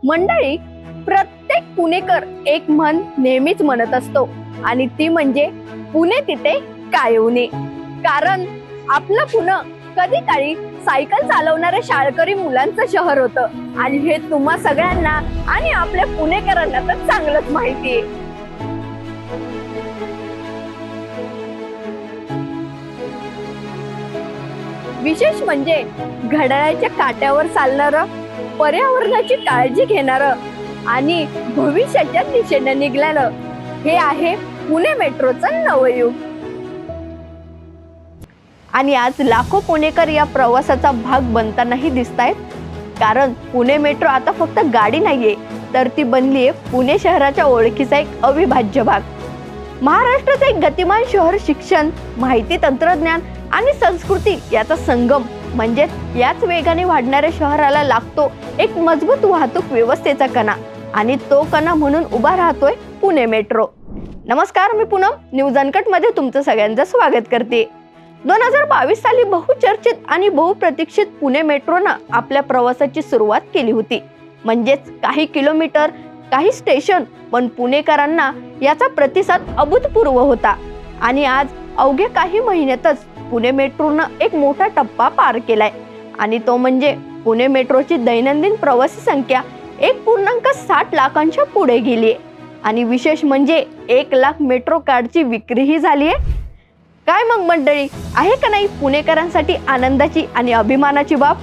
मंडळी, प्रत्येक पुणेकर एक म्हण नेहमीच म्हणत असतो आणि ती म्हणजे पुणे तिथे काय उणे. कारण आपलं पुणे कधी काळी सायकल चालवणाऱ्या शाळकरी मुलांचं शहर होतं आणि हे तुम्हा सगळ्यांना आणि आपल्या पुणेकरांना तर चांगलंच माहिती आहे. विशेष म्हणजे घड्याळाच्या काट्यावर चालणारं, पर्यावरणाची काळजी घेणारं आणि भविष्याच्या दिशेने निघालेलं हे आहे पुणे मेट्रोचं नवयुग. आणि आज लाखो पुणेकर या प्रवासाचा भाग बनतानाही दिसतायत. कारण पुणे मेट्रो आता फक्त गाडी नाहीये, तर ती बनलीये पुणे शहराच्या ओळखीचा एक अविभाज्य भाग. महाराष्ट्राचं एक गतिमान शहर शिक्षण, माहिती तंत्रज्ञान आणि संस्कृती याचा संगम. म्हणजेच याच वेगाने वाढणाऱ्या शहराला लागतो एक मजबूत वाहतूक व्यवस्थेचा कणा, आणि तो कणा म्हणून उभा राहतोय पुणे मेट्रो. नमस्कार, मी पूनम न्यूज अनकट मध्ये तुमचं सगळ्यांचं स्वागत करते. 2022 साली बहुचर्चित आणि बहुप्रतीक्षित पुणे मेट्रोनं आपल्या प्रवासाची सुरुवात केली होती. म्हणजेच काही किलोमीटर, काही स्टेशन, पण पुणेकरांना याचा प्रतिसाद अभूतपूर्व होता. आणि आज अवघ्या काही महिन्यातच पुणे मेट्रोनं एक मोठा टप्पा पार केलाय, आणि तो म्हणजे पुणे मेट्रोची दैनंदिन प्रवासी संख्या 1.60 लाखांच्या पुढे गेली आहे. आणि विशेष म्हणजे 1 लाख मेट्रो कार्डची विक्रीही झाली आहे. काय मग मंडळी, आहे का नाही पुणेकरांसाठी आनंदाची आणि अभिमानाची बाब?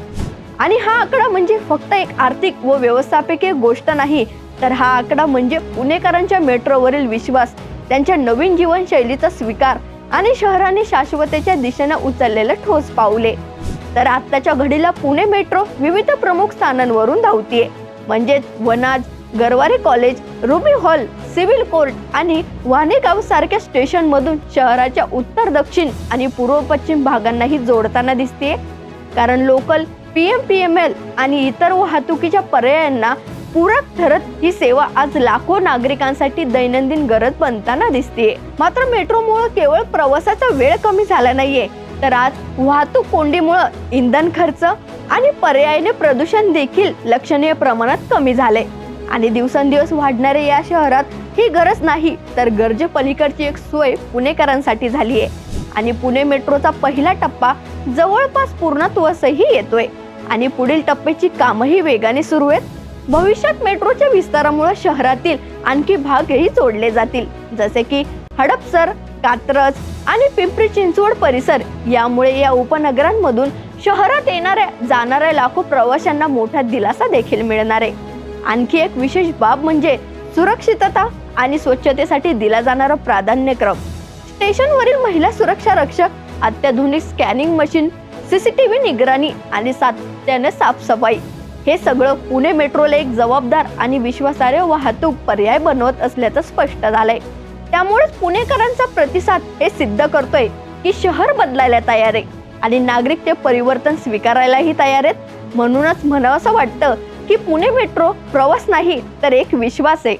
आणि हा आकडा म्हणजे फक्त एक आर्थिक व व्यवस्थापकीय गोष्ट नाही, तर हा आकडा म्हणजे पुणेकरांच्या मेट्रोवरील विश्वास, त्यांच्या नवीन जीवनशैलीचा स्वीकार आणि शहराने शाश्वतेच्या दिशेने उचललेलं ठोस पाऊले. तर आत्ताच्या घडीला पुणे मेट्रो विविध प्रमुख स्थानांवरून धावतीये. म्हणजेच Vanaz, Garware college, ruby hall, civil court आणि वाणेगाव सारख्या स्टेशन मधून शहराच्या उत्तर, दक्षिण आणि पूर्व पश्चिम भागांनाही जोडताना दिसते. कारण लोकल, PMPML आणि इतर वाहतुकीच्या पर्यायांना पूरक ठरत ही सेवा आज लाखो नागरिकांसाठी दैनंदिन गरज बनताना दिसते. मात्र मेट्रोमुळे केवळ प्रवासाचा वेळ कमी झाला नाहीये, तर आज वाहतूक कोंडीमुळे इंधन खर्च आणि पर्यायाने प्रदूषण देखील लक्षणीय प्रमाणात कमी झाले. आणि दिवसेंदिवस वाढणाऱ्या या शहरात ही गरज नाही, तर गरजेपलीकडची एक सोय पुणेकरांसाठी झाली आहे. आणि पुणे मेट्रोचा पहिला टप्पा जवळपास पूर्णत्वासही येतोय आणि पुढील टप्प्याची कामही वेगाने सुरू आहेत. भविष्यात मेट्रोच्या विस्तारामुळे शहरातील आणखी भागही जोडले जातील, जसे की हडपसर, कात्रज आणि पिंपरी चिंचवड परिसर. यामुळे या उपनगरांमधून शहरात येणाऱ्या जाणाऱ्या लाखो प्रवाशांना मोठा दिलासा देखील मिळणार आहे. आणखी एक विशेष बाब म्हणजे सुरक्षितता आणि स्वच्छतेसाठी दिला जाणारा प्राधान्यक्रम. स्टेशनवरील महिला सुरक्षा रक्षक, अत्याधुनिक स्कॅनिंग मशीन, CCTV निगराणी आणि सातत्याने साफसफाई, हे सगळं पुणे मेट्रोला एक जबाबदार आणि विश्वासार्ह वाहतूक पर्याय बनवत असल्याचं स्पष्ट झालंय. त्यामुळेच पुणेकरांचा प्रतिसाद हे सिद्ध करतोय की शहर बदलायला तयार आहे आणि नागरिक ते परिवर्तन स्वीकारायलाही तयार आहेत. म्हणूनच म्हणावंसं वाटतं की पुणे मेट्रो प्रवास नाही, तर एक विश्वास आहे.